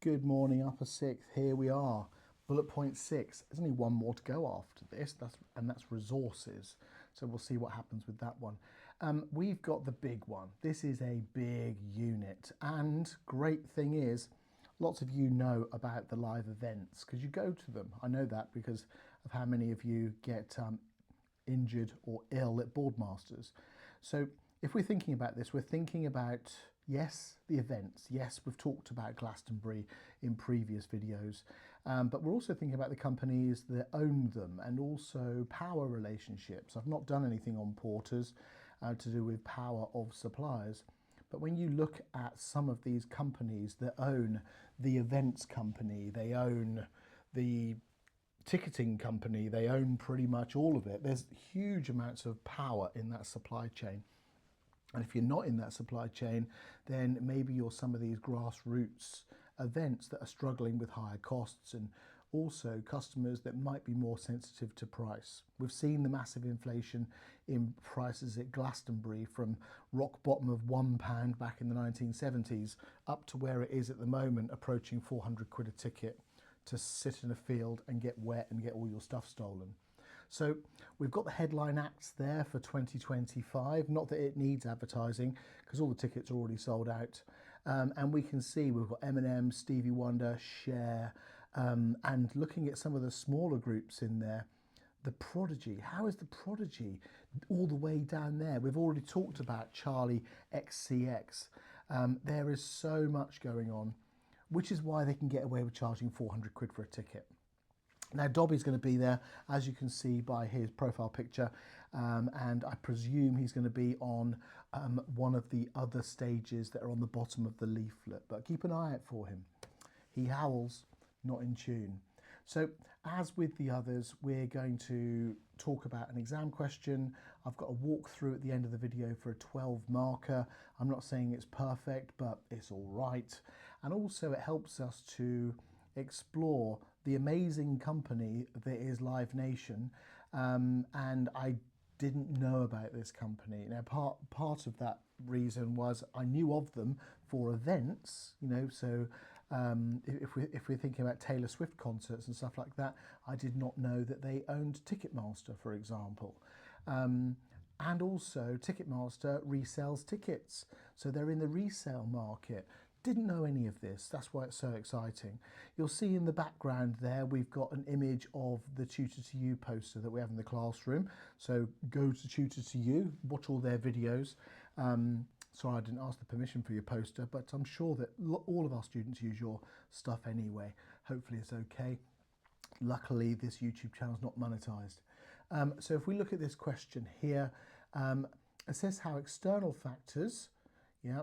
Good morning, upper sixth. Here we are. Bullet point 6. There's only one more to go after this, that's resources. So we'll see what happens with that one. We've got the big one. This is a big unit, and great thing is, lots of you know about the live events because you go to them. I know that because of how many of you get injured or ill at Boardmasters. So if we're thinking about this, we're thinking about, yes, the events. Yes, we've talked about Glastonbury in previous videos, but we're also thinking about the companies that own them and also power relationships. I've not done anything on porters to do with power of suppliers, but when you look at some of these companies that own the events company, they own the ticketing company, they own pretty much all of it. There's huge amounts of power in that supply chain. And if you're not in that supply chain, then maybe you're some of these grassroots events that are struggling with higher costs and also customers that might be more sensitive to price. We've seen the massive inflation in prices at Glastonbury from rock bottom of £1 back in the 1970s up to where it is at the moment, approaching 400 quid a ticket to sit in a field and get wet and get all your stuff stolen. So we've got the headline acts there for 2025, not that it needs advertising because all the tickets are already sold out. And we can see we've got Eminem, Stevie Wonder, Cher, and looking at some of the smaller groups in there, The Prodigy. How is The Prodigy all the way down there? We've already talked about Charlie XCX. There is so much going on, which is why they can get away with charging 400 quid for a ticket. Now Dobby's going to be there, as you can see by his profile picture, and I presume he's going to be on one of the other stages that are on the bottom of the leaflet, but keep an eye out for him. He howls, not in tune. So as with the others, we're going to talk about an exam question. I've got a walkthrough at the end of the video for a 12 marker. I'm not saying it's perfect, but it's all right. And also it helps us to explore the amazing company that is Live Nation, and I didn't know about this company. Now part of that reason was I knew of them for events, you know, so if we're thinking about Taylor Swift concerts and stuff like that, I did not know that they owned Ticketmaster, for example. And also Ticketmaster resells tickets, so they're in the resale market. Didn't know any of this, that's why it's so exciting. You'll see in the background there we've got an image of the Tutor to You poster that we have in the classroom. So go to Tutor to You, watch all their videos. Sorry I didn't ask the permission for your poster, but I'm sure that all of our students use your stuff anyway. Hopefully it's okay. Luckily this YouTube channel is not monetized. So if we look at this question here, assess how external factors,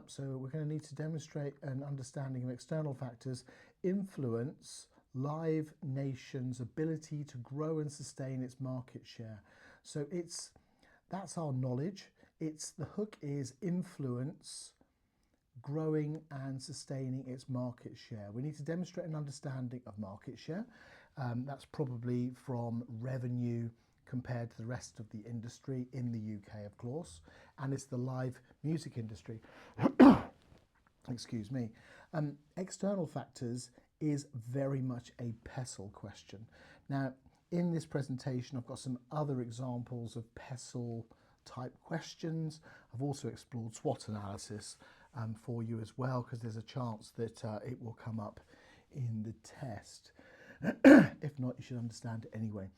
so we're going to need to demonstrate an understanding of external factors influence Live Nation's ability to grow and sustain its market share. So that's our knowledge. The hook is influence growing and sustaining its market share. We need to demonstrate an understanding of market share. That's probably from revenue compared to the rest of the industry in the UK, of course, and it's the live music industry. Excuse me. External factors is very much a PESTLE question. Now, in this presentation, I've got some other examples of PESTLE type questions. I've also explored SWOT analysis for you as well, because there's a chance that it will come up in the test. If not, you should understand it anyway.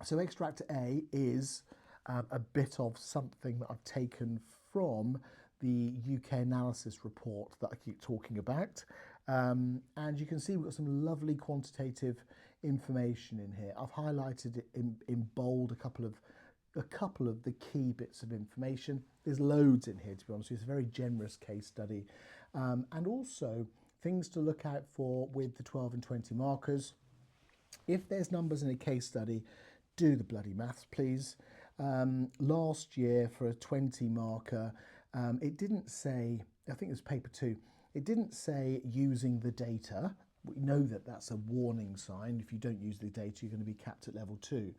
So extract A is a bit of something that I've taken from the UK analysis report that I keep talking about. And you can see we've got some lovely quantitative information in here. I've highlighted it in bold a couple of the key bits of information. There's loads in here, to be honest with you. It's a very generous case study. And also things to look out for with the 12 and 20 markers. If there's numbers in a case study, do the bloody maths, please. Last year for a 20 marker, it didn't say, I think it was paper 2, it didn't say using the data. We know that that's a warning sign. If you don't use the data, you're going to be capped at level 2.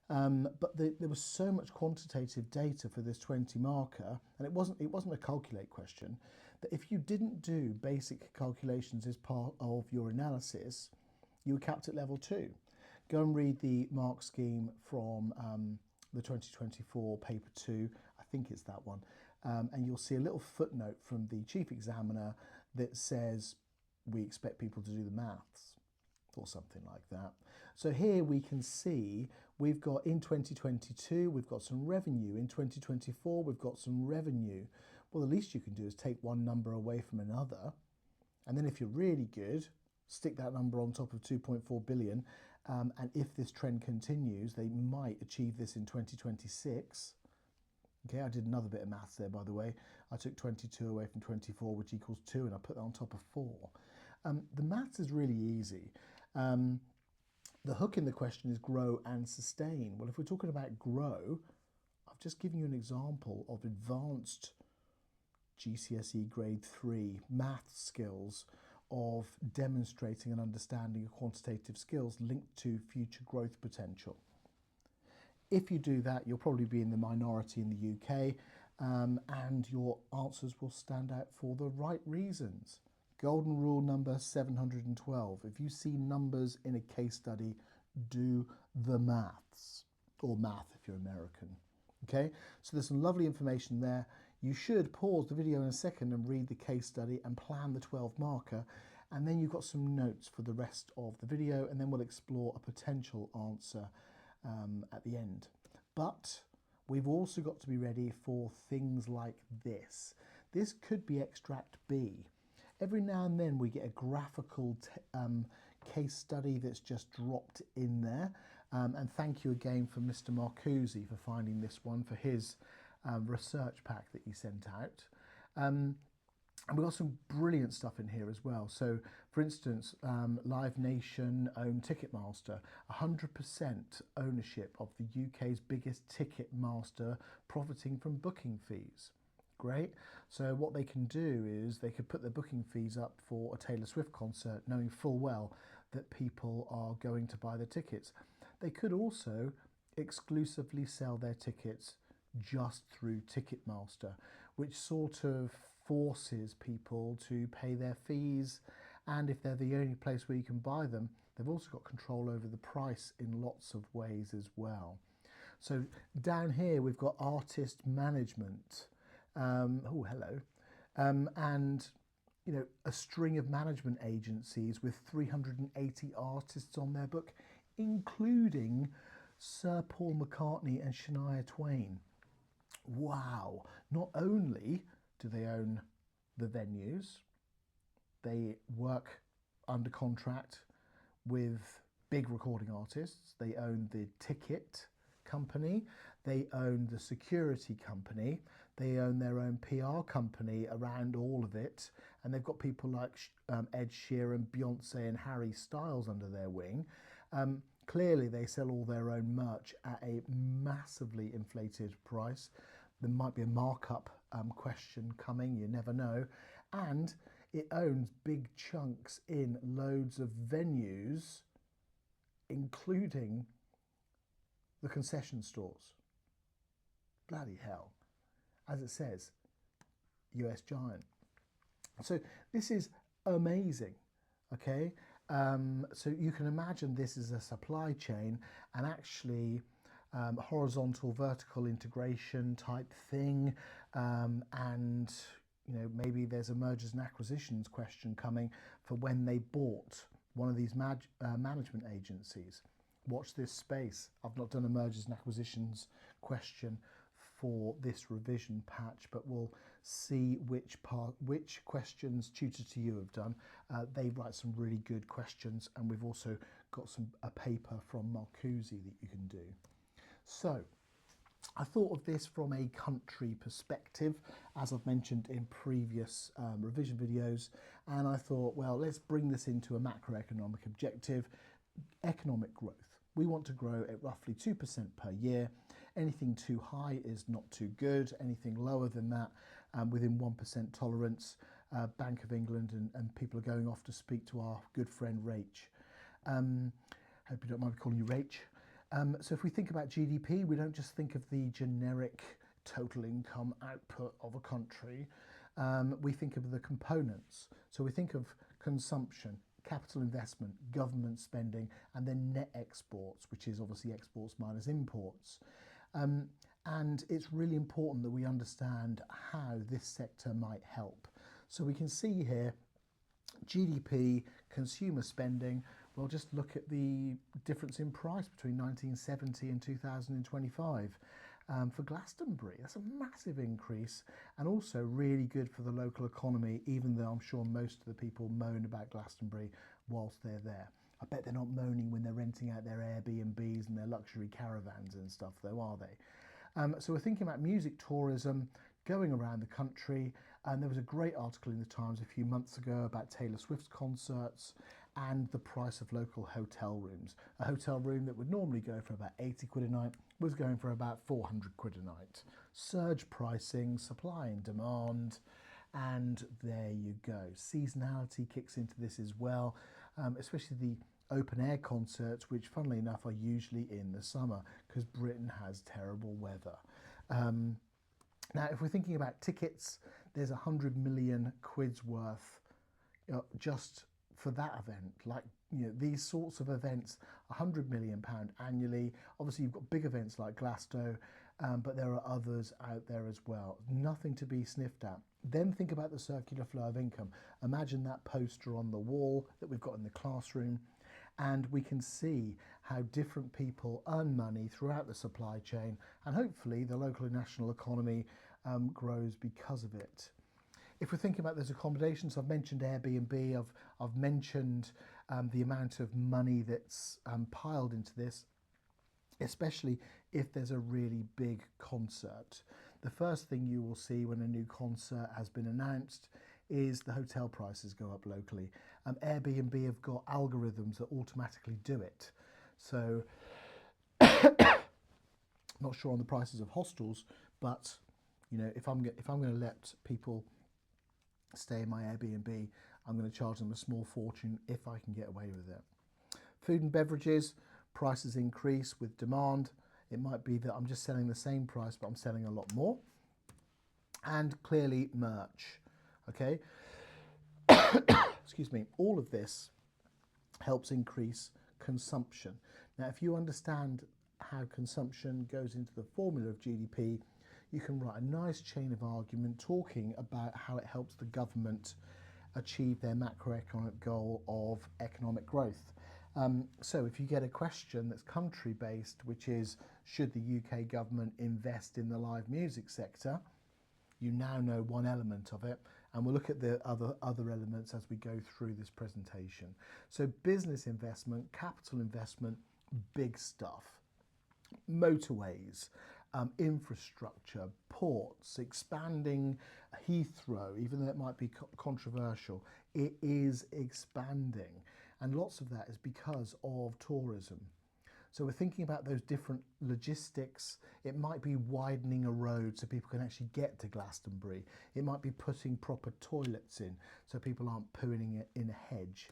But there was so much quantitative data for this 20 marker, and it wasn't a calculate question. that if you didn't do basic calculations as part of your analysis, you were capped at level 2. Go and read the mark scheme from the 2024 paper 2, I think it's that one, and you'll see a little footnote from the chief examiner that says we expect people to do the maths or something like that. So here we can see we've got in 2022 we've got some revenue, in 2024 we've got some revenue. Well, the least you can do is take one number away from another, and then if you're really good, stick that number on top of 2.4 billion, and if this trend continues, they might achieve this in 2026. Okay, I did another bit of maths there, by the way. I took 22 away from 24, which equals 2, and I put that on top of 4. The maths is really easy. The hook in the question is grow and sustain. Well, if we're talking about grow, I've just given you an example of advanced GCSE grade 3 math skills of demonstrating and understanding of quantitative skills linked to future growth potential. If you do that, you'll probably be in the minority in the UK, and your answers will stand out for the right reasons. Golden rule number 712. If you see numbers in a case study, do the maths, or math if you're American. Okay, so there's some lovely information there. You should pause the video in a second and read the case study and plan the 12 marker, and then you've got some notes for the rest of the video, and then we'll explore a potential answer at the end. But we've also got to be ready for things like this. This could be extract B. Every now and then we get a graphical case study that's just dropped in there. And thank you again for Mr. Marcuzzi for finding this one for his research pack that he sent out. And we've got some brilliant stuff in here as well. So, for instance, Live Nation own Ticketmaster, 100% ownership of the UK's biggest Ticketmaster, profiting from booking fees. Great. So what they can do is they could put their booking fees up for a Taylor Swift concert, knowing full well that people are going to buy the tickets. They could also exclusively sell their tickets just through Ticketmaster, which sort of forces people to pay their fees, and if they're the only place where you can buy them, they've also got control over the price in lots of ways as well. So down here we've got artist management. Oh, hello. And you know, a string of management agencies with 380 artists on their book, including Sir Paul McCartney and Shania Twain. Wow. Not only do they own the venues, they work under contract with big recording artists, they own the ticket company, they own the security company, they own their own PR company around all of it, and they've got people like Ed Sheeran, Beyonce and Harry Styles under their wing. Clearly they sell all their own merch at a massively inflated price. There might be a markup question coming, you never know. And it owns big chunks in loads of venues, including the concession stores. Bloody hell. As it says, US giant. So this is amazing, okay? So you can imagine this is a supply chain and actually horizontal, vertical integration type thing, and you know, maybe there's a mergers and acquisitions question coming for when they bought one of these management agencies. Watch this space. I've not done a mergers and acquisitions question for this revision patch, but we'll see which questions Tutor to You have done. They write some really good questions, and we've also got a paper from Marcuzzi that you can do. So I thought of this from a country perspective, as I've mentioned in previous revision videos, and I thought, well, let's bring this into a macroeconomic objective, economic growth. We want to grow at roughly 2% per year. Anything too high is not too good. Anything lower than that, within 1% tolerance. Bank of England and people are going off to speak to our good friend Rach. Hope you don't mind me calling you Rach. So if we think about GDP, we don't just think of the generic total income output of a country. We think of the components. So we think of consumption, capital investment, government spending, and then net exports, which is obviously exports minus imports. And it's really important that we understand how this sector might help. So we can see here GDP, consumer spending. We'll just look at the difference in price between 1970 and 2025. For Glastonbury, that's a massive increase, and also really good for the local economy, even though I'm sure most of the people moan about Glastonbury whilst they're there. I bet they're not moaning when they're renting out their Airbnbs and their luxury caravans and stuff, though, are they? So we're thinking about music tourism going around the country, and there was a great article in the Times a few months ago about Taylor Swift's concerts and the price of local hotel rooms. A hotel room that would normally go for about 80 quid a night was going for about 400 quid a night. Surge pricing, supply and demand, and there you go. Seasonality kicks into this as well, especially the open air concerts, which funnily enough are usually in the summer because Britain has terrible weather. Now, if we're thinking about tickets, there's 100 million quid's worth just for that event. Like, you know, these sorts of events, 100 million pound annually. Obviously, you've got big events like Glasgow, but there are others out there as well. Nothing to be sniffed at. Then think about the circular flow of income. Imagine that poster on the wall that we've got in the classroom, and we can see how different people earn money throughout the supply chain, and hopefully the local and national economy grows because of it. If we're thinking about those accommodations, I've mentioned Airbnb, I've mentioned the amount of money that's piled into this, especially if there's a really big concert. The first thing you will see when a new concert has been announced is the hotel prices go up locally. Airbnb have got algorithms that automatically do it. So, not sure on the prices of hostels, but you know, if I'm going to let people stay in my Airbnb, I'm going to charge them a small fortune if I can get away with it. Food and beverages, prices increase with demand. It might be that I'm just selling the same price, but I'm selling a lot more. And clearly merch, okay? Excuse me. All of this helps increase consumption. Now, if you understand how consumption goes into the formula of GDP, you can write a nice chain of argument talking about how it helps the government achieve their macroeconomic goal of economic growth. So if you get a question that's country-based, which is, should the UK government invest in the live music sector? You now know one element of it, and we'll look at the other elements as we go through this presentation. So business investment, capital investment, big stuff. Motorways, infrastructure, ports, expanding Heathrow, even though it might be controversial, it is expanding. And lots of that is because of tourism. So we're thinking about those different logistics. It might be widening a road so people can actually get to Glastonbury. It might be putting proper toilets in so people aren't pooing it in a hedge.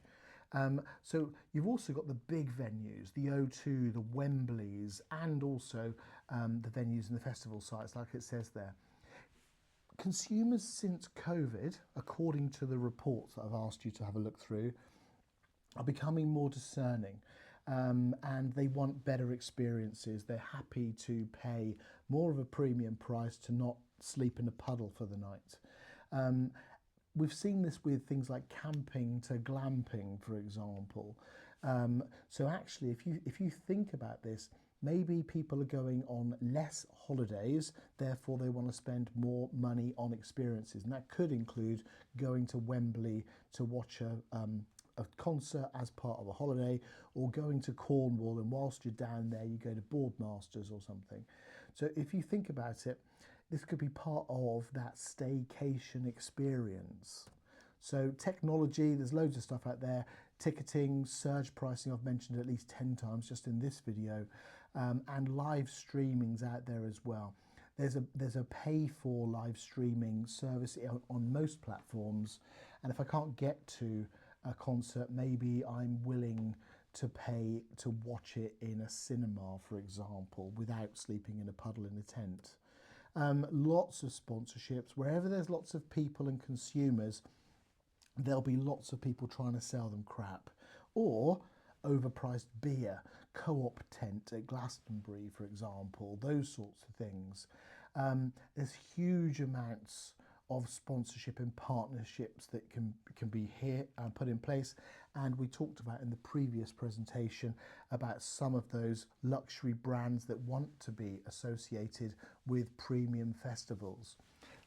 So you've also got the big venues, the O2, the Wembleys, and also the venues and the festival sites, like it says there. Consumers since COVID, according to the reports that I've asked you to have a look through, are becoming more discerning. And they want better experiences. They're happy to pay more of a premium price to not sleep in a puddle for the night. We've seen this with things like camping to glamping, for example. So actually, if you think about this, maybe people are going on less holidays, therefore they want to spend more money on experiences. And that could include going to Wembley to watch a concert as part of a holiday, or going to Cornwall, and whilst you're down there you go to Boardmasters or something. So if you think about it, this could be part of that staycation experience. So technology, there's loads of stuff out there. Ticketing, surge pricing, I've mentioned at least 10 times just in this video, and live streaming's out there as well. There's a pay for live streaming service on most platforms, and if I can't get to a concert, maybe I'm willing to pay to watch it in a cinema, for example, without sleeping in a puddle in a tent. Lots of sponsorships. Wherever there's lots of people and consumers, there'll be lots of people trying to sell them crap. Or overpriced beer, co-op tent at Glastonbury, for example, those sorts of things. There's huge amounts of sponsorship and partnerships that can be here put in place, and we talked about in the previous presentation about some of those luxury brands that want to be associated with premium festivals.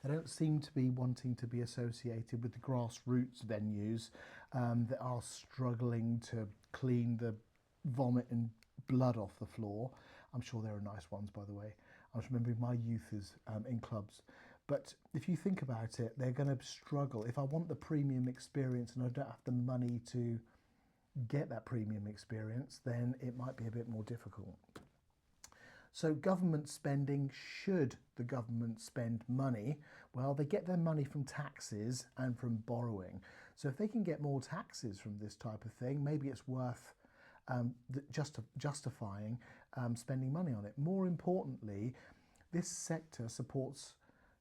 They don't seem to be wanting to be associated with the grassroots venues that are struggling to clean the vomit and blood off the floor. I'm sure there are nice ones, by the way. I was remembering my youth is in clubs. But if you think about it, they're going to struggle. If I want the premium experience and I don't have the money to get that premium experience, then it might be a bit more difficult. So government spending, should the government spend money? Well, they get their money from taxes and from borrowing. So if they can get more taxes from this type of thing, maybe it's worth justifying spending money on it. More importantly, this sector supports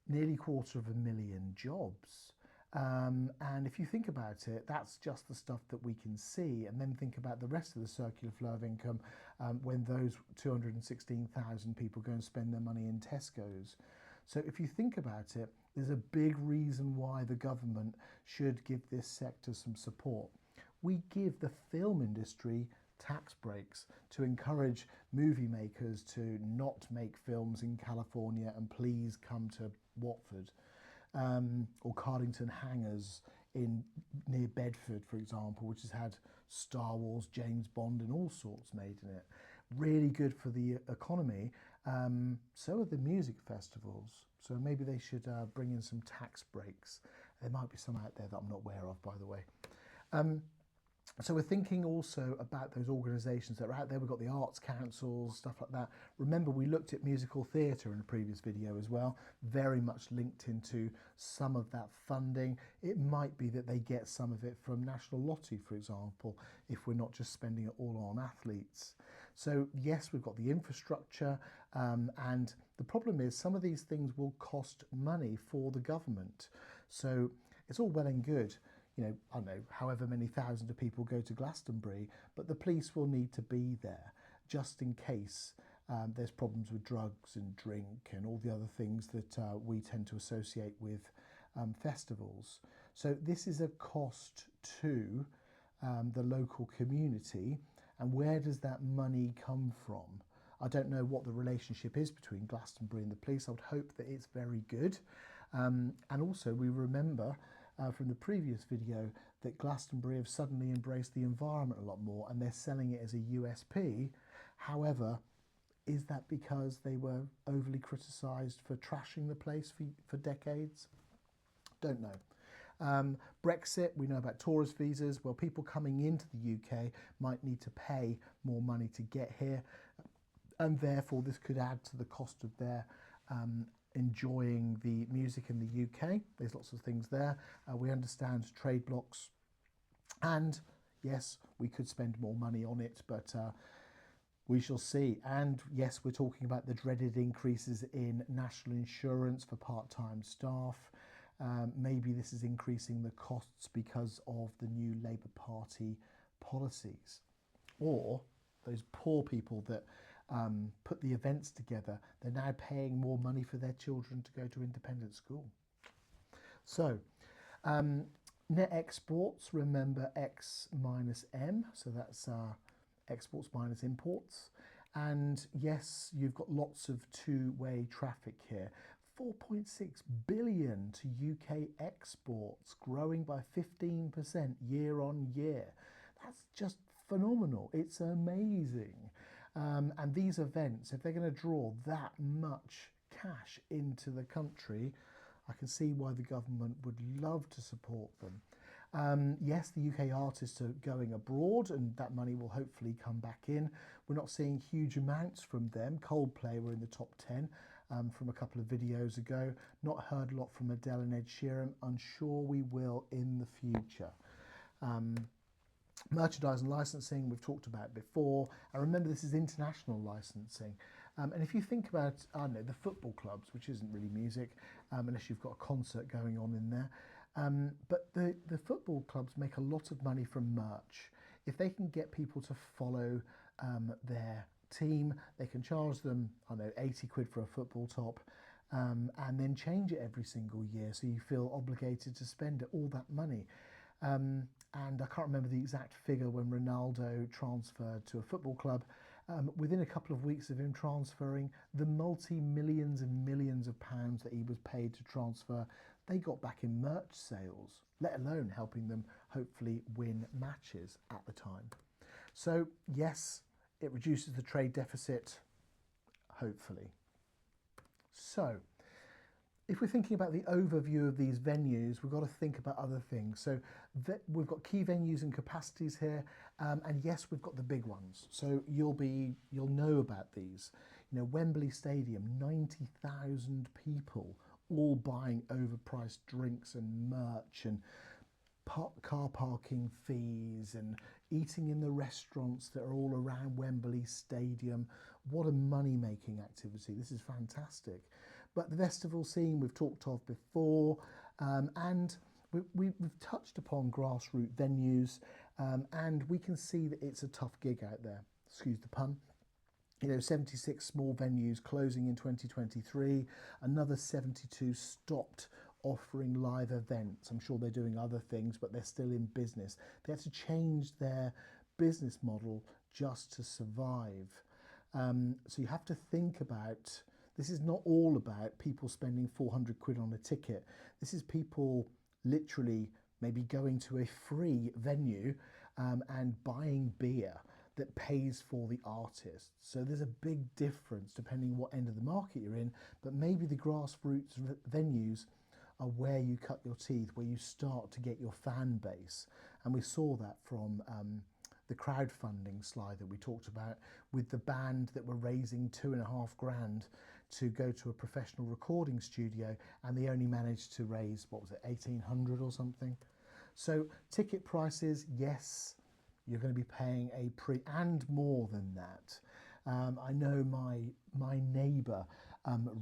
nearly 250,000 jobs. And if you think about it, that's just the stuff that we can see, and then think about the rest of the circular flow of income when those 216,000 people go and spend their money in Tesco's. So if you think about it, there's a big reason why the government should give this sector some support. We give the film industry tax breaks to encourage movie makers to not make films in California and please come to Watford. Or Cardington Hangers near Bedford, for example, which has had Star Wars, James Bond and all sorts made in it. Really good for the economy. So are the music festivals. So maybe they should bring in some tax breaks. There might be some out there that I'm not aware of, by the way. So we're thinking also about those organisations that are out there. We've got the arts councils, stuff like that. Remember, we looked at musical theatre in a previous video as well, very much linked into some of that funding. It might be that they get some of it from National Lottery, for example, if we're not just spending it all on athletes. So yes, we've got the infrastructure, and the problem is some of these things will cost money for the government. So it's all well and good, you know, I don't know, however many thousands of people go to Glastonbury, but the police will need to be there just in case there's problems with drugs and drink and all the other things that we tend to associate with festivals. So this is a cost to the local community, and where does that money come from? I don't know what the relationship is between Glastonbury and the police. I would hope that it's very good. And also we remember from the previous video that Glastonbury have suddenly embraced the environment a lot more and they're selling it as a USP. However, is that because they were overly criticised for trashing the place for decades? Don't know. Brexit, we know about tourist visas. Well, people coming into the UK might need to pay more money to get here, and therefore this could add to the cost of their enjoying the music in the UK. There's lots of things there. We understand trade blocks, and yes, we could spend more money on it, but we shall see. And yes, we're talking about the dreaded increases in national insurance for part-time staff. Maybe this is increasing the costs because of the new Labour Party policies, or those poor people that put the events together, they're now paying more money for their children to go to independent school. So net exports, remember X minus M, so that's exports minus imports. And yes, you've got lots of two-way traffic here. 4.6 billion to UK exports, growing by 15% year on year. That's just phenomenal. It's amazing. And these events, if they're going to draw that much cash into the country, I can see why the government would love to support them. Yes, the UK artists are going abroad and that money will hopefully come back in. We're not seeing huge amounts from them. Coldplay were in the top 10 from a couple of videos ago. Not heard a lot from Adele and Ed Sheeran. Unsure we will in the future. Merchandise and licensing, we've talked about before. And remember, this is international licensing. And if you think about, I don't know, the football clubs, which isn't really music, unless you've got a concert going on in there, but the football clubs make a lot of money from merch. If they can get people to follow their team, they can charge them, I don't know, 80 quid for a football top, and then change it every single year, so you feel obligated to spend all that money. And I can't remember the exact figure when Ronaldo transferred to a football club. Within a couple of weeks of him transferring, the multi-millions and millions of pounds that he was paid to transfer, they got back in merch sales, let alone helping them hopefully win matches at the time. So yes, it reduces the trade deficit, hopefully. So if we're thinking about the overview of these venues, we've got to think about other things. So we've got key venues and capacities here, and yes, we've got the big ones. So you'll know about these. You know, Wembley Stadium, 90,000 people, all buying overpriced drinks and merch and car parking fees and eating in the restaurants that are all around Wembley Stadium. What a money-making activity. This is fantastic. But the festival scene we've talked of before, and we've touched upon grassroots venues, and we can see that it's a tough gig out there. Excuse the pun. You know, 76 small venues closing in 2023, another 72 stopped offering live events. I'm sure they're doing other things, but they're still in business. They had to change their business model just to survive. So you have to think about, this is not all about people spending 400 quid on a ticket. This is people literally maybe going to a free venue and buying beer that pays for the artist. So there's a big difference depending what end of the market you're in, but maybe the grassroots venues are where you cut your teeth, where you start to get your fan base. And we saw that from the crowdfunding slide that we talked about with the band that were raising 2.5 grand to go to a professional recording studio, and they only managed to raise, what was it, 1,800 or something. So ticket prices, yes, you're going to be paying and more than that. I know my neighbour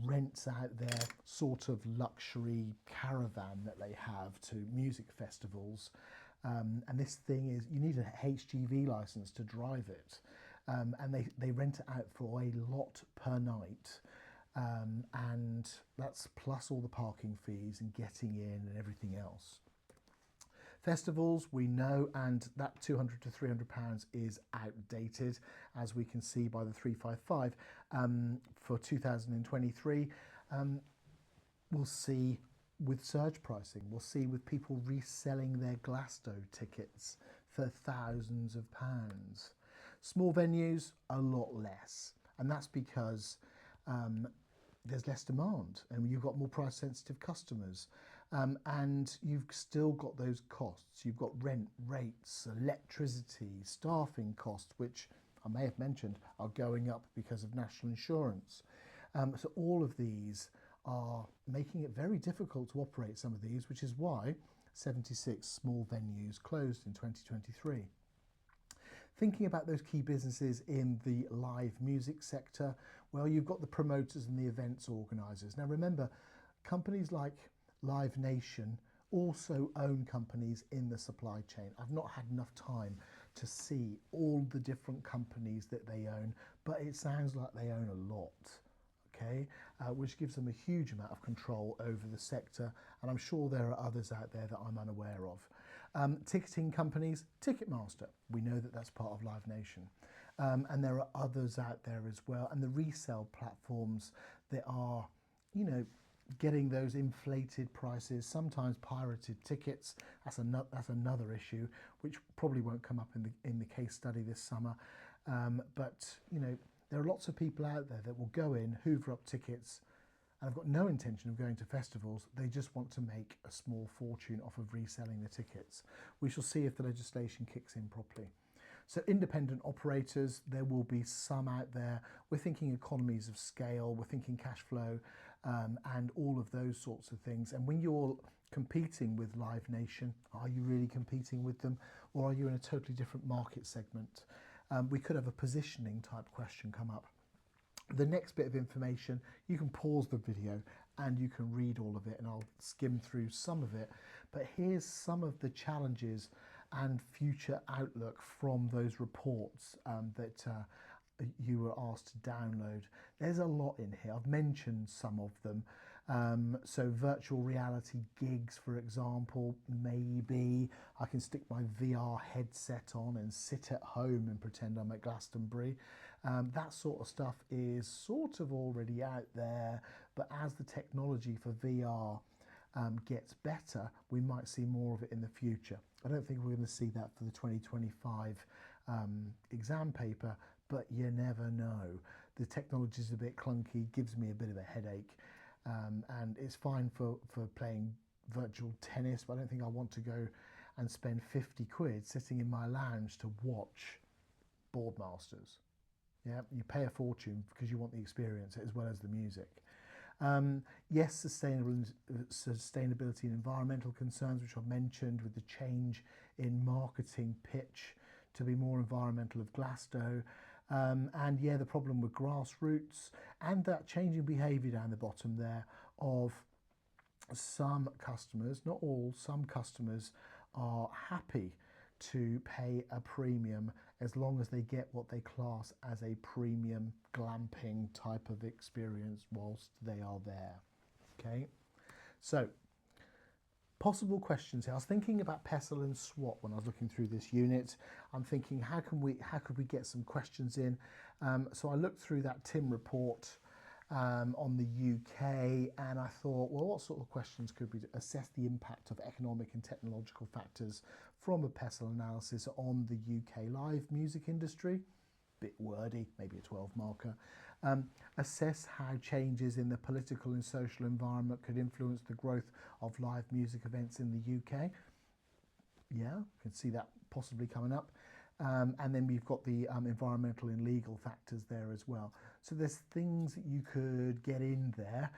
rents out their sort of luxury caravan that they have to music festivals, and this thing is, you need a HGV license to drive it, and they rent it out for a lot per night, and that's plus all the parking fees and getting in and everything else. Festivals, we know, and that £200 to £300 is outdated, as we can see by the 355 for 2023. We'll see with surge pricing. We'll see with people reselling their Glasgow tickets for thousands of pounds. Small venues, a lot less, and that's because there's less demand and you've got more price sensitive customers. And you've still got those costs. You've got rent, rates, electricity, staffing costs, which I may have mentioned are going up because of national insurance. So all of these are making it very difficult to operate some of these, which is why 76 small venues closed in 2023. Thinking about those key businesses in the live music sector, well, you've got the promoters and the events organisers. Now remember, companies like Live Nation also own companies in the supply chain. I've not had enough time to see all the different companies that they own, but it sounds like they own a lot, okay? Which gives them a huge amount of control over the sector, and I'm sure there are others out there that I'm unaware of. Ticketing companies, Ticketmaster, we know that that's part of Live Nation. And there are others out there as well, and the resale platforms that are, you know, getting those inflated prices, sometimes pirated tickets. That's another issue, which probably won't come up in the case study this summer. But you know, there are lots of people out there that will go in, hoover up tickets, and have got no intention of going to festivals. They just want to make a small fortune off of reselling the tickets. We shall see if the legislation kicks in properly. So independent operators, there will be some out there. We're thinking economies of scale, we're thinking cash flow, and all of those sorts of things. And when you're competing with Live Nation, are you really competing with them, or are you in a totally different market segment? We could have a positioning type question come up. The next bit of information, you can pause the video and you can read all of it, and I'll skim through some of it. But here's some of the challenges and future outlook from those reports that you were asked to download. There's a lot in here. I've mentioned some of them. So virtual reality gigs, for example, maybe I can stick my VR headset on and sit at home and pretend I'm at Glastonbury. That sort of stuff is sort of already out there, but as the technology for VR gets better, we might see more of it in the future. I don't think we're going to see that for the 2025 exam paper, but you never know. The technology is a bit clunky, gives me a bit of a headache, and it's fine for playing virtual tennis, but I don't think I want to go and spend 50 quid sitting in my lounge to watch Boardmasters. Yeah, you pay a fortune because you want the experience as well as the music. Yes, sustainability and environmental concerns, which I've mentioned with the change in marketing pitch to be more environmental of Glasto. And yeah, the problem with grassroots and that changing behaviour down the bottom there of some customers, not all, some customers are happy to pay a premium as long as they get what they class as a premium glamping type of experience whilst they are there. Okay, so possible questions here. I was thinking about PESEL and SWOT when I was looking through this unit. I'm thinking how could we get some questions in? So I looked through that TIM report on the UK, and I thought, well, what sort of questions could we assess the impact of economic and technological factors from a PESEL analysis on the UK live music industry? Bit wordy, maybe a 12 marker. Assess how changes in the political and social environment could influence the growth of live music events in the UK. Yeah, you can see that possibly coming up. And then we've got the environmental and legal factors there as well. So there's things that you could get in there.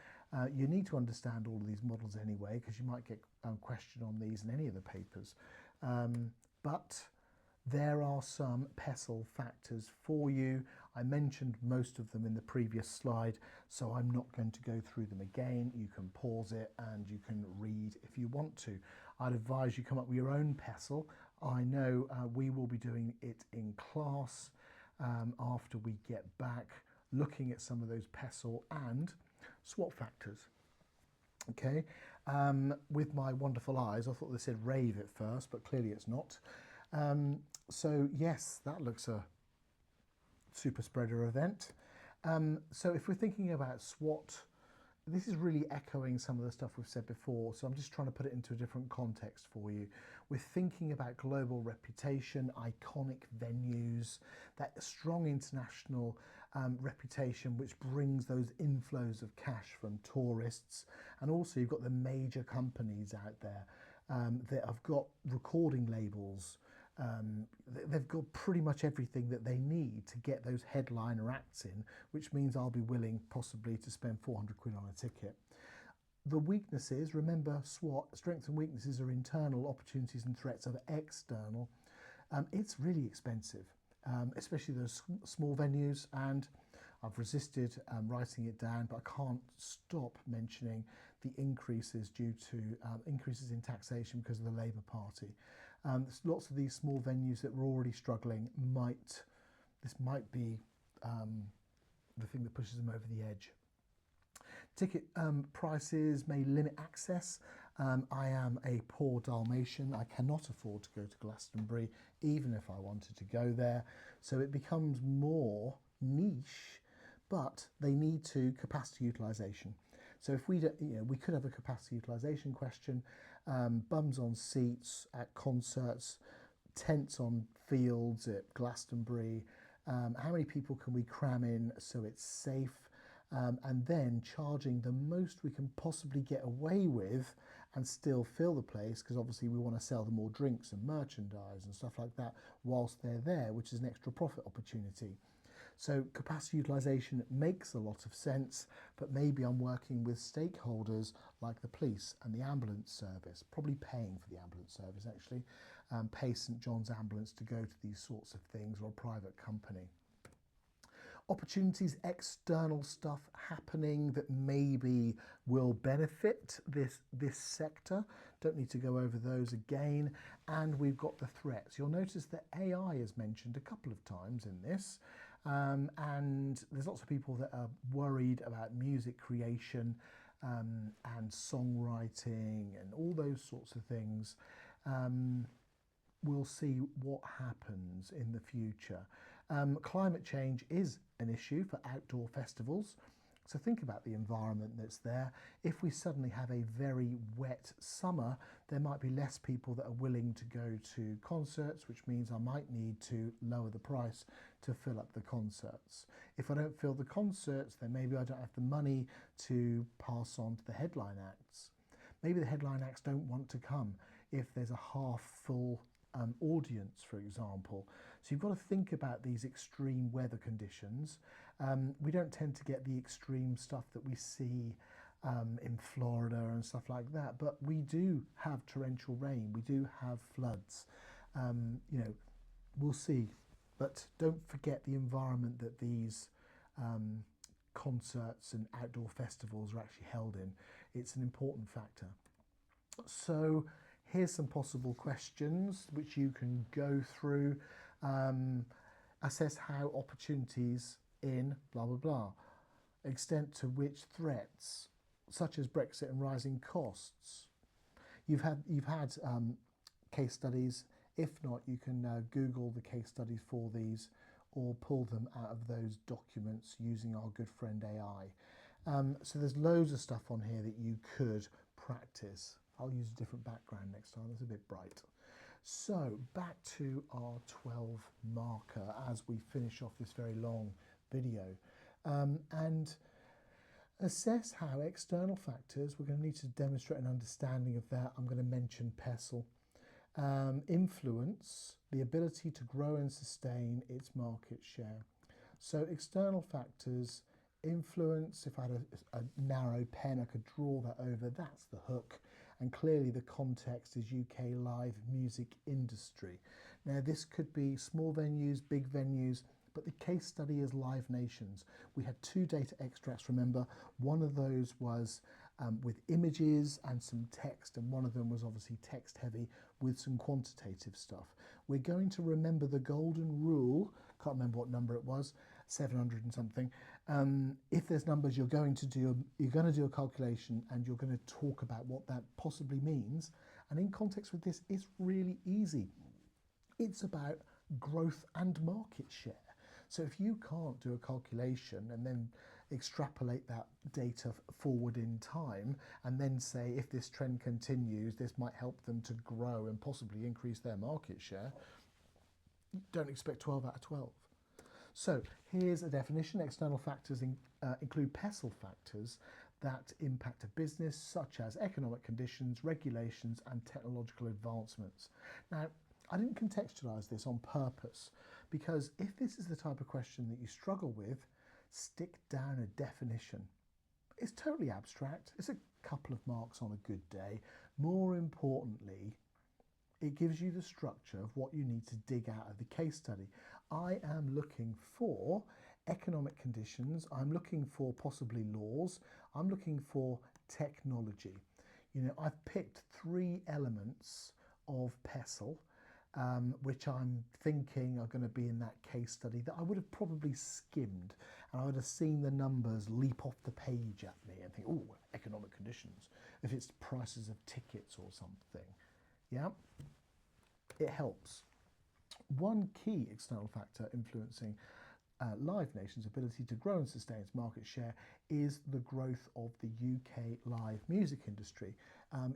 You need to understand all of these models anyway, because you might get questioned on these in any of the papers. But there are some PESEL factors for you. I mentioned most of them in the previous slide, so I'm not going to go through them again. You can pause it and you can read if you want to. I'd advise you come up with your own PESEL. I know we will be doing it in class after we get back, looking at some of those PESEL and SWOT factors. Okay, with my wonderful eyes, I thought they said rave at first, but clearly it's not. So yes, that looks a super spreader event. So if we're thinking about SWOT, this is really echoing some of the stuff we've said before, so I'm just trying to put it into a different context for you. We're thinking about global reputation, iconic venues, that strong international reputation which brings those inflows of cash from tourists, and also you've got the major companies out there that have got recording labels. They've got pretty much everything that they need to get those headliner acts in, which means I'll be willing possibly to spend 400 quid on a ticket. The weaknesses, remember SWOT, strengths and weaknesses are internal, opportunities and threats are external. It's really expensive, especially those small venues, and I've resisted writing it down, but I can't stop mentioning the increases due to increases in taxation because of the Labour Party. There's lots of these small venues that were already struggling. This might be the thing that pushes them over the edge. Ticket prices may limit access. I am a poor Dalmatian. I cannot afford to go to Glastonbury, even if I wanted to go there. So it becomes more niche, but they need to capacity utilisation. So if we could have a capacity utilisation question. Bums on seats at concerts, tents on fields at Glastonbury, how many people can we cram in so it's safe, and then charging the most we can possibly get away with and still fill the place, because obviously we want to sell them more drinks and merchandise and stuff like that whilst they're there, which is an extra profit opportunity. So capacity utilisation makes a lot of sense, but maybe I'm working with stakeholders like the police and the ambulance service, probably paying for the ambulance service actually, pay St John's Ambulance to go to these sorts of things, or a private company. Opportunities, external stuff happening that maybe will benefit this sector. Don't need to go over those again. And we've got the threats. You'll notice that AI is mentioned a couple of times in this. And there's lots of people that are worried about music creation and songwriting and all those sorts of things. We'll see what happens in the future. Climate change is an issue for outdoor festivals. So think about the environment that's there. If we suddenly have a very wet summer, there might be less people that are willing to go to concerts, which means I might need to lower the price to fill up the concerts. If I don't fill the concerts, then maybe I don't have the money to pass on to the headline acts. Maybe the headline acts don't want to come if there's a half full audience, for example. So you've got to think about these extreme weather conditions. We don't tend to get the extreme stuff that we see in Florida and stuff like that, but we do have torrential rain, we do have floods. We'll see, but don't forget the environment that these concerts and outdoor festivals are actually held in. It's an important factor. So here's some possible questions which you can go through. Assess how opportunities in blah blah blah, extent to which threats such as Brexit and rising costs. You've had case studies. If not, you can Google the case studies for these or pull them out of those documents using our good friend AI. So there's loads of stuff on here that you could practice. I'll use a different background next time, it's a bit bright. So back to our 12 marker as we finish off this very long video. And assess how external factors, we're going to need to demonstrate an understanding of that. I'm going to mention PESTLE. Influence the ability to grow and sustain its market share. So external factors influence, if I had a narrow pen I could draw that over, that's the hook. And clearly the context is UK live music industry. Now this could be small venues, big venues, but the case study is Live Nations. We had 2 data extracts, remember. One of those was with images and some text, and one of them was obviously text heavy with some quantitative stuff. We're going to remember the golden rule, can't remember what number it was, 700 and something. If there's numbers you're going to do a calculation and you're going to talk about what that possibly means. And in context with this, it's really easy. It's about growth and market share. So if you can't do a calculation and then extrapolate that data forward in time and then say if this trend continues, this might help them to grow and possibly increase their market share, don't expect 12 out of 12. So here's a definition. External factors include PESTLE factors that impact a business, such as economic conditions, regulations, and technological advancements. Now, I didn't contextualise this on purpose because if this is the type of question that you struggle with, stick down a definition. It's totally abstract. It's a couple of marks on a good day. More importantly, it gives you the structure of what you need to dig out of the case study. I am looking for economic conditions. I'm looking for possibly laws. I'm looking for technology. I've picked 3 elements of PESTLE, which I'm thinking are going to be in that case study that I would have probably skimmed, and I would have seen the numbers leap off the page at me and think, oh, economic conditions, if it's prices of tickets or something. Yeah, it helps. One key external factor influencing Live Nation's ability to grow and sustain its market share is the growth of the UK live music industry.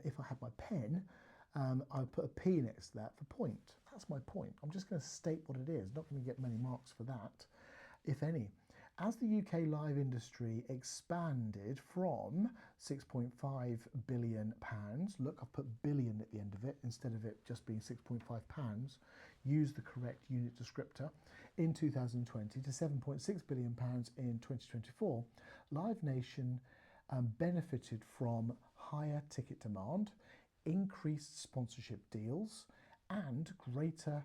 If I had my pen, I would put a P next to that for point. That's my point. I'm just going to state what it is. Not going to get many marks for that, if any. As the UK live industry expanded from £6.5 billion, look, I've put billion at the end of it instead of it just being £6.5, use the correct unit descriptor, in 2020 to £7.6 billion in 2024, Live Nation benefited from higher ticket demand, increased sponsorship deals, and greater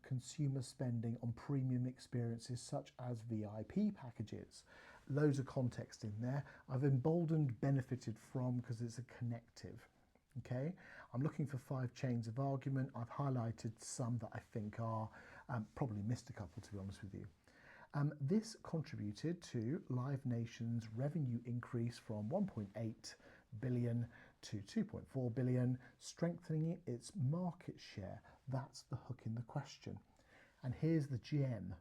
consumer spending on premium experiences such as VIP packages. Loads of context in there. I've emboldened benefited from because it's a connective. Okay, I'm looking for 5 chains of argument. I've highlighted some that I think are, probably missed a couple to be honest with you. This contributed to Live Nation's revenue increase from 1.8 billion to 2.4 billion, strengthening its market share. That's the hook in the question. And here's the gem.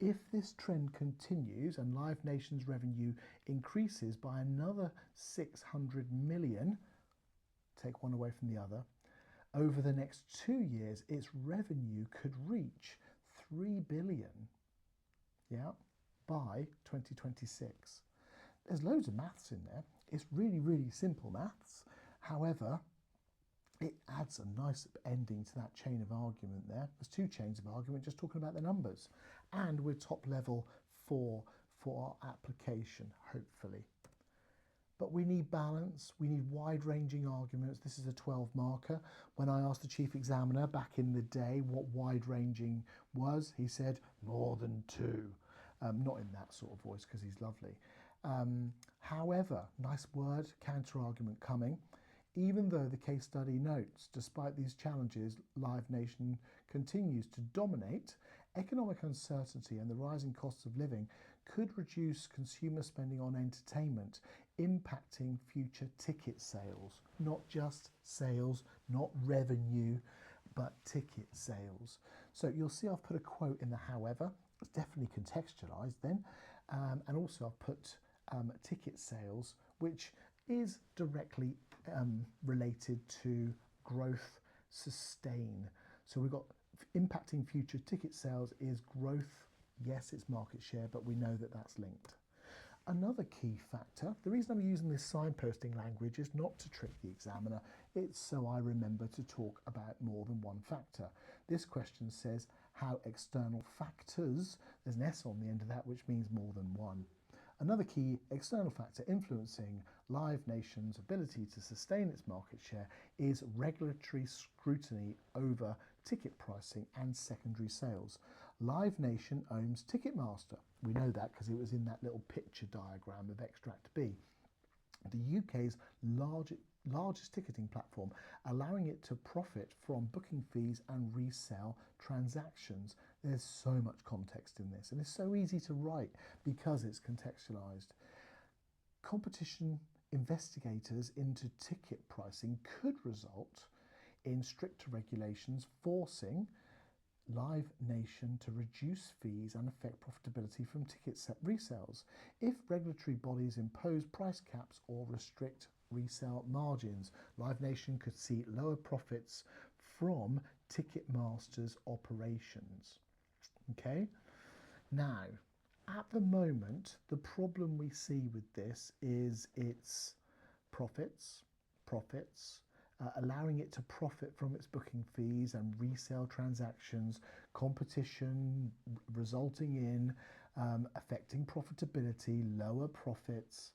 If this trend continues and Live Nation's revenue increases by another 600 million, take one away from the other, over the next 2 years, its revenue could reach 3 billion, yeah, by 2026. There's loads of maths in there. It's really, really simple maths. However, it adds a nice ending to that chain of argument there. There's 2 chains of argument just talking about the numbers. And we're top level for our application, hopefully. But we need balance, we need wide-ranging arguments. This is a 12 marker. When I asked the chief examiner back in the day what wide-ranging was, he said, more than 2. Not in that sort of voice because he's lovely. However, nice word, counter-argument coming. Even though the case study notes, despite these challenges, Live Nation continues to dominate, economic uncertainty and the rising costs of living could reduce consumer spending on entertainment, impacting future ticket sales. Not just sales, not revenue, but ticket sales. So you'll see I've put a quote in the however. It's definitely contextualised then. And also I've put ticket sales, which is directly related to growth sustain. So we've got impacting future ticket sales is growth. Yes, it's market share, but we know that that's linked. Another key factor, the reason I'm using this signposting language is not to trick the examiner, it's so I remember to talk about more than one factor. This question says how external factors, there's an S on the end of that, which means more than one. Another key external factor influencing Live Nation's ability to sustain its market share is regulatory scrutiny over ticket pricing and secondary sales. Live Nation owns Ticketmaster. We know that because it was in that little picture diagram of Extract B. The UK's largest ticketing platform, allowing it to profit from booking fees and resale transactions. There's so much context in this, and it's so easy to write because it's contextualised. Competition investigators into ticket pricing could result in stricter regulations forcing Live Nation to reduce fees and affect profitability from ticket resales if regulatory bodies impose price caps or restrict resale margins. Live Nation could see lower profits from Ticketmaster's operations. Okay, now at the moment the problem we see with this is its profits, allowing it to profit from its booking fees and resale transactions, competition resulting in affecting profitability, lower profits.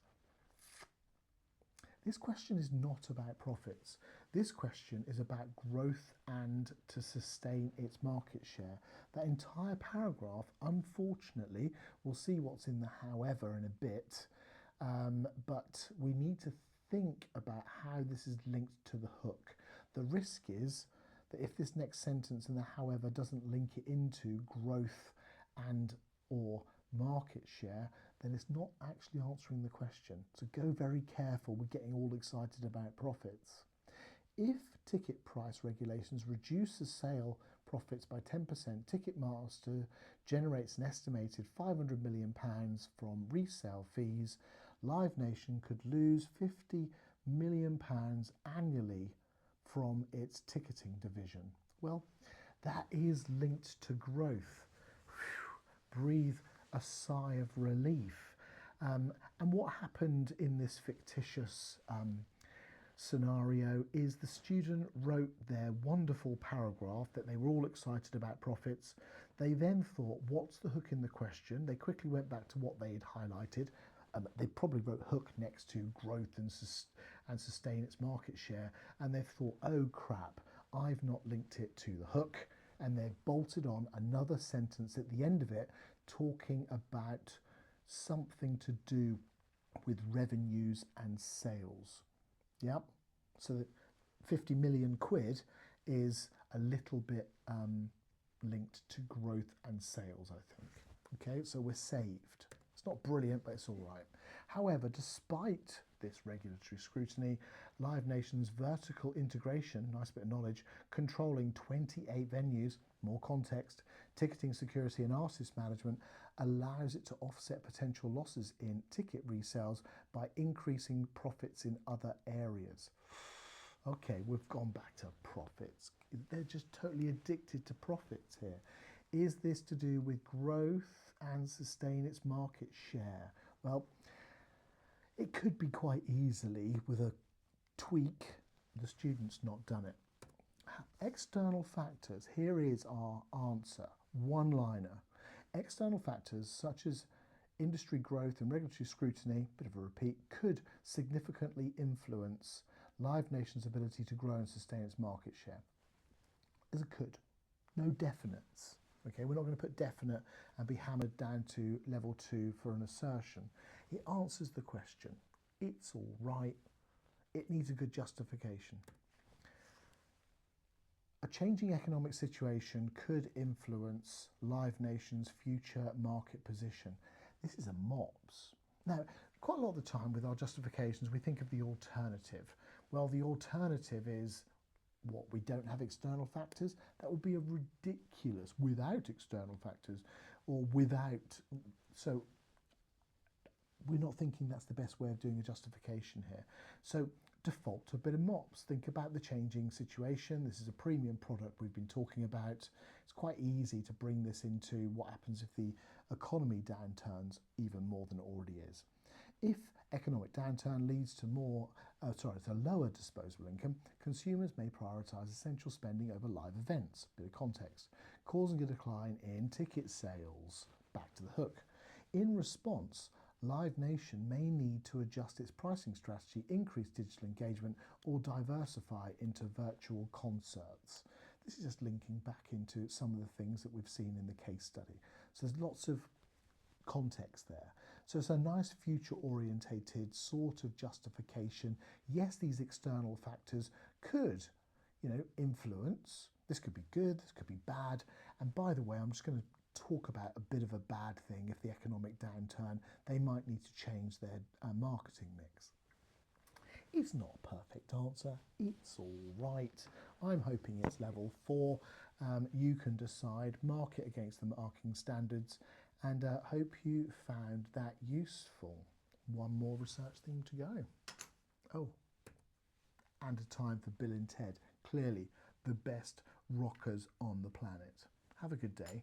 This question is not about profits. This question is about growth and to sustain its market share. That entire paragraph, unfortunately, we'll see what's in the however in a bit, but we need to think about how this is linked to the hook. The risk is that if this next sentence in the however doesn't link it into growth and or market share, then it's not actually answering the question. So go very careful with getting all excited about profits. If ticket price regulations reduce the sale profits by 10%, Ticketmaster generates an estimated £500 million from resale fees. Live Nation could lose £50 million annually from its ticketing division. Well, that is linked to growth. Whew, breathe a sigh of relief. And what happened in this fictitious scenario is the student wrote their wonderful paragraph that they were all excited about profits. They then thought, what's the hook in the question? They quickly went back to what they had highlighted. They probably wrote hook next to growth and sustain its market share. And they thought, oh crap, I've not linked it to the hook. and they've bolted on another sentence at the end of it talking about something to do with revenues and sales. Yep. So that 50 million quid is a little bit linked to growth and sales, I think. Okay, so we're saved. It's not brilliant, but it's all right. However, despite this regulatory scrutiny, Live Nation's vertical integration, nice bit of knowledge, controlling 28 venues, more context, ticketing security and artist management, allows it to offset potential losses in ticket resales by increasing profits in other areas. Okay, we've gone back to profits. They're just totally addicted to profits here. Is this to do with growth and sustain its market share? Well, it could be quite easily with a tweak. The student's not done it. External factors, here is our answer, one-liner. External factors such as industry growth and regulatory scrutiny, bit of a repeat, could significantly influence Live Nation's ability to grow and sustain its market share. There's a could, no definites. Okay, we're not going to put definite and be hammered down to level 2 for an assertion. It answers the question. It's all right. It needs a good justification. A changing economic situation could influence Live Nation's future market position. This is a MOPS. Now, quite a lot of the time with our justifications, we think of the alternative. Well, the alternative is what? We don't have external factors? That would be a ridiculous without external factors or without. So we're not thinking that's the best way of doing a justification here. So default to a bit of MOPS. Think about the changing situation. This is a premium product we've been talking about. It's quite easy to bring this into what happens if the economy downturns even more than it already is. If economic downturn leads to lower disposable income, consumers may prioritise essential spending over live events, bit of context, causing a decline in ticket sales. Back to the hook. In response, Live Nation may need to adjust its pricing strategy, increase digital engagement, or diversify into virtual concerts. This is just linking back into some of the things that we've seen in the case study. So there's lots of context there. So it's a nice future-orientated sort of justification. Yes, these external factors could, influence. This could be good, this could be bad. And by the way, I'm just going to talk about a bit of a bad thing. If the economic downturn, they might need to change their marketing mix. It's not a perfect answer. It's all right. I'm hoping it's level 4. You can decide, mark it against the marking standards, and hope you found that useful. One more research theme to go. Oh, and a time for Bill and Ted. Clearly the best rockers on the planet. Have a good day.